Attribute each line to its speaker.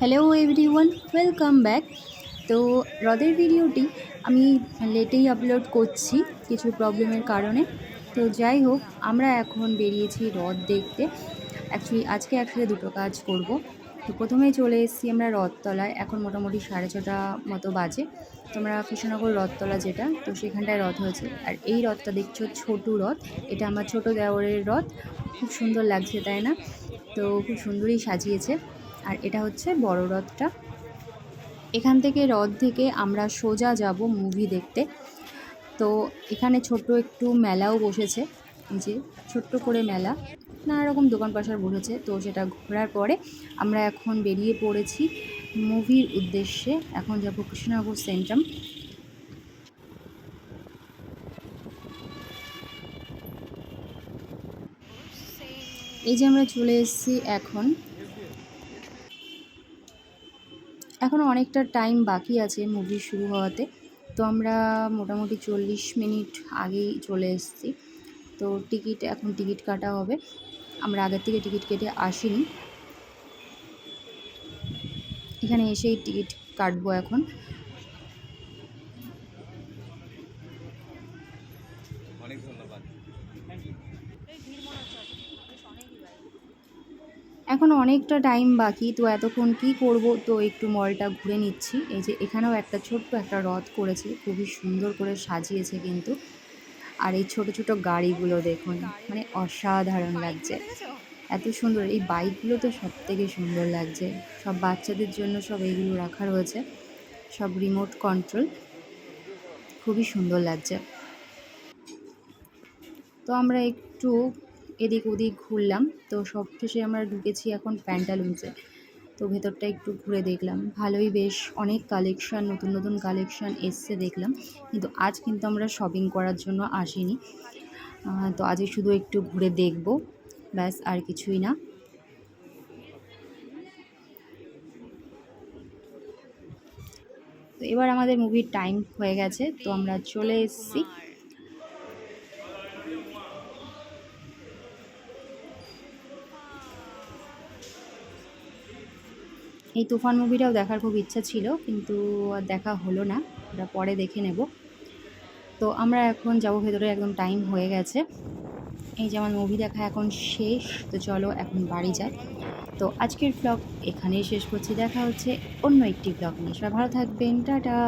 Speaker 1: Hello everyone, welcome back. তো হ্রদের ভিডিওটি আমি লেটেই আপলোড করছি কিছু প্রবলেমের কারণে। তো যাই হোক, আমরা এখন বেরিয়েছি হ্রদ দেখতে। অ্যাকচুয়ালি আজকে একসাথে দুটো কাজ করব। তো প্রথমেই চলে এসেছি আমরা হ্রদতলায়। এখন মোটামুটি 6:30 মতো বাজে। তোমরা কৃষ্ণনগর হ্রদতলা যেটা, তো সেখানটায় হ্রদ হয়েছে। আর এই হ্রদটা দেখছো ছোটু হ্রদ, এটা আমার ছোট দেওরের হ্রদ। খুব সুন্দর লাগছে তাই না? তো খুব সুন্দরই সাজিয়েছে। আর এটা হচ্ছে বড় হ্রদটা। এখান থেকে হ্রদ থেকে আমরা সোজা যাব মুভি দেখতে। তো এখানে ছোট্ট একটু মেলাও বসেছে, এই যে ছোট্ট করে মেলা, নানা রকম দোকান পাশার বসেছে। তো সেটা ঘোরার পরে আমরা এখন বেরিয়ে পড়েছি মুভির উদ্দেশ্যে। এখন যাব কৃষ্ণনগর সেন্ট্রাম। এই যে আমরা চলে এসেছি। এখনও অনেকটা টাইম বাকি আছে মুভি শুরু হওয়াতে। তো আমরা মোটামুটি 40 মিনিট আগেই চলে এসেছি। তো এখন টিকিট কাটা হবে। আমরা আগের থেকে টিকিট কেটে আসিনি, এখানে এসেই টিকিট কাটবো এখন। অনেক ধন্যবাদ। এখন অনেকটা টাইম বাকি, তো এতক্ষণ কি করব, তো একটু মলটা ঘুরে নিচ্ছি। এই যে এখানেও একটা ছোট্ট একটা হ্রদ করেছে, খুবই সুন্দর করে সাজিয়েছে কিন্তু। আর এই ছোট ছোট গাড়িগুলো দেখুন, মানে অসাধারণ লাগছে, এত সুন্দর। এই বাইকগুলো তো সব থেকে সুন্দর লাগছে। সব বাচ্চাদের জন্য সব এইগুলো রাখা রয়েছে, সব রিমোট কন্ট্রোল, খুবই সুন্দর লাগছে। তো আমরা একটু এদিক ওদিক ঘুরলাম। তো সব শেষে আমরা ঢুকেছি এখন প্যান্টালুন্সে। তো ভেতরটা একটু ঘুরে দেখলাম, ভালোই, বেশ অনেক কালেকশান, নতুন নতুন কালেকশান এসছে দেখলাম। কিন্তু আজ কিন্তু আমরা শপিং করার জন্য আসিনি। তো আজকে শুধু একটু ঘুরে দেখব, ব্যাস, আর কিছুই না। তো এবার আমাদের মুভির টাইম হয়ে গেছে, তো আমরা চলে এসেছি। এই তুফান মুভিটাও দেখার খুব ইচ্ছা ছিল, কিন্তু আর দেখা হলো না, ওটা পরে দেখে নেব। তো আমরা এখন যাব ভেতরে, একদম টাইম হয়ে গেছে। এই যে আমার মুভি দেখা এখন শেষ, তো চলো এখন বাড়ি যাই। তো আজকের ব্লগ এখানেই শেষ করছি, দেখা হচ্ছে অন্য একটি ব্লগ নিয়ে। সবাই ভালো থাকবেন, টাটা।